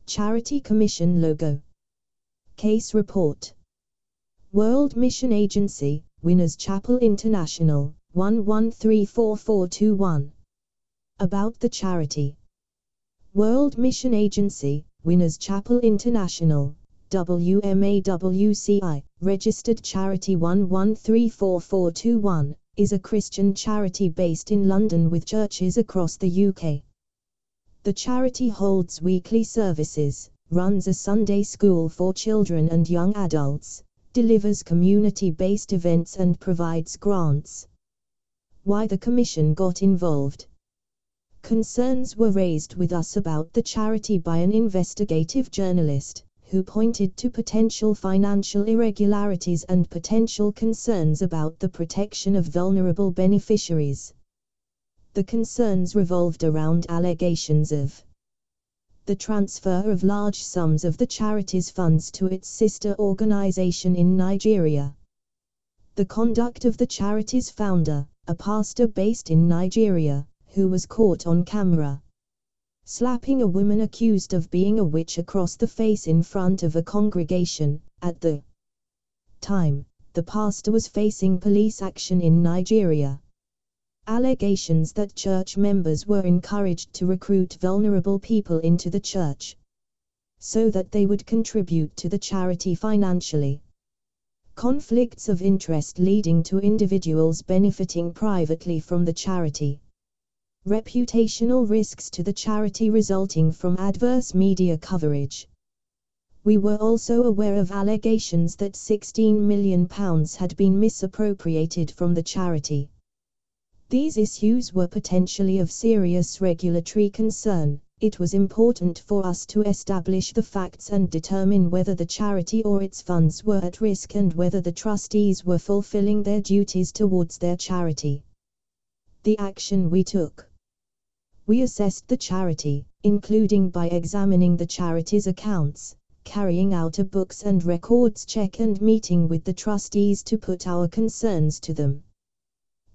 Charity Commission logo. Case report. World Mission Agency, Winners Chapel International, 1134421. About the charity. World Mission Agency, Winners Chapel International, WMAWCI, registered charity 1134421, is a Christian charity based in London with churches across the UK. The charity holds weekly services, runs a Sunday school for children and young adults, delivers community-based events and provides grants. Why the Commission got involved? Concerns were raised with us about the charity by an investigative journalist, who pointed to potential financial irregularities and potential concerns about the protection of vulnerable beneficiaries. The concerns revolved around allegations of the transfer of large sums of the charity's funds to its sister organization in Nigeria, the conduct of the charity's founder, a pastor based in Nigeria, who was caught on camera slapping a woman accused of being a witch across the face in front of a congregation. At the time, the pastor was facing police action in Nigeria. Allegations that church members were encouraged to recruit vulnerable people into the church so that they would contribute to the charity financially. Conflicts of interest leading to individuals benefiting privately from the charity. Reputational risks to the charity resulting from adverse media coverage. We were also aware of allegations that £16 million had been misappropriated from the charity. These issues were potentially of serious regulatory concern. It was important for us to establish the facts and determine whether the charity or its funds were at risk and whether the trustees were fulfilling their duties towards their charity. The action we took. We assessed the charity, including by examining the charity's accounts, carrying out a books and records check and meeting with the trustees to put our concerns to them.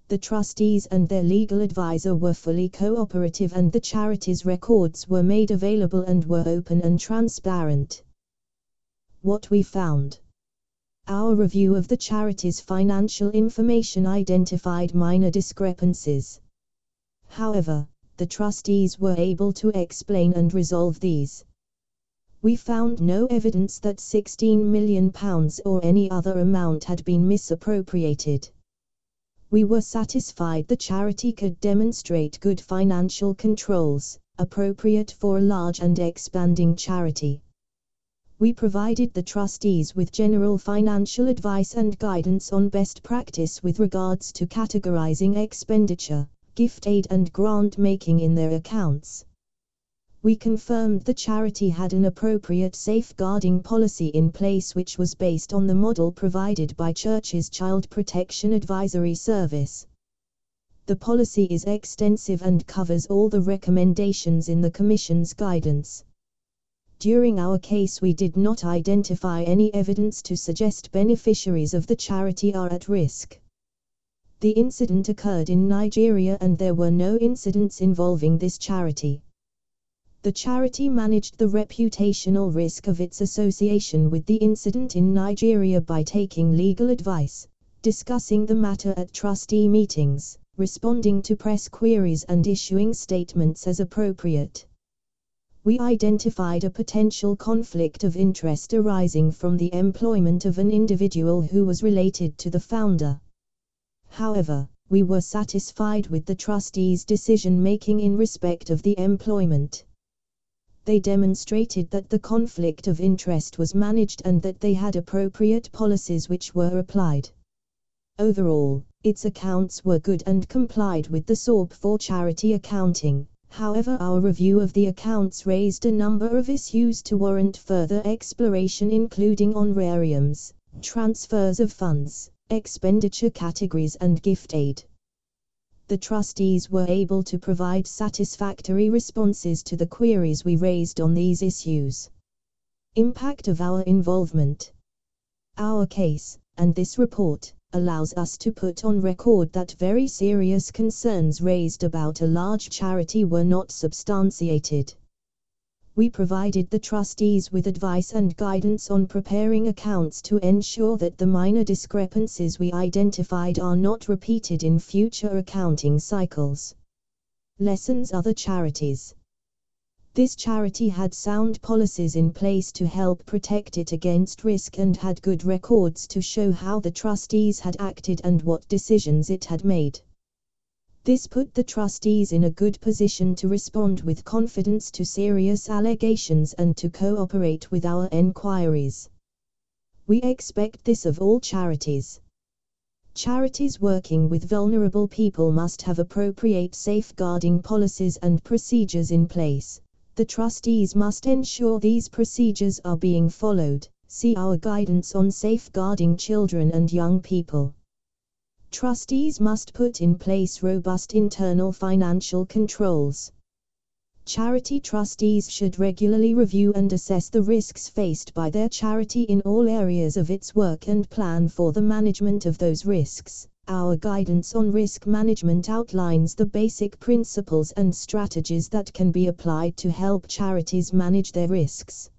The trustees and their legal advisor were fully cooperative and the charity's records were made available and were open and transparent. What we found. Our review of the charity's financial information identified minor discrepancies. However, the trustees were able to explain and resolve these. We found no evidence that £16 million or any other amount had been misappropriated. We were satisfied the charity could demonstrate good financial controls, appropriate for a large and expanding charity. We provided the trustees with general financial advice and guidance on best practice with regards to categorizing expenditure, gift aid and grant making in their accounts. We confirmed the charity had an appropriate safeguarding policy in place which was based on the model provided by Church's Child Protection Advisory Service. The policy is extensive and covers all the recommendations in the Commission's guidance. During our case we did not identify any evidence to suggest beneficiaries of the charity are at risk. The incident occurred in Nigeria and there were no incidents involving this charity. The charity managed the reputational risk of its association with the incident in Nigeria by taking legal advice, discussing the matter at trustee meetings, responding to press queries and issuing statements as appropriate. We identified a potential conflict of interest arising from the employment of an individual who was related to the founder. However, we were satisfied with the trustees' decision-making in respect of the employment. They demonstrated that the conflict of interest was managed and that they had appropriate policies which were applied. Overall, its accounts were good and complied with the SORP for charity accounting. However, our review of the accounts raised a number of issues to warrant further exploration, including honorariums, transfers of funds, expenditure categories and gift aid. The trustees were able to provide satisfactory responses to the queries we raised on these issues. Impact of our involvement. Our case, and this report, allows us to put on record that very serious concerns raised about a large charity were not substantiated. We provided the trustees with advice and guidance on preparing accounts to ensure that the minor discrepancies we identified are not repeated in future accounting cycles. Lessons: Other charities. This charity had sound policies in place to help protect it against risk and had good records to show how the trustees had acted and what decisions it had made. This put the trustees in a good position to respond with confidence to serious allegations and to cooperate with our enquiries. We expect this of all charities. Charities working with vulnerable people must have appropriate safeguarding policies and procedures in place. The trustees must ensure these procedures are being followed. See our guidance on safeguarding children and young people. Trustees must put in place robust internal financial controls. Charity trustees should regularly review and assess the risks faced by their charity in all areas of its work and plan for the management of those risks. Our guidance on risk management outlines the basic principles and strategies that can be applied to help charities manage their risks.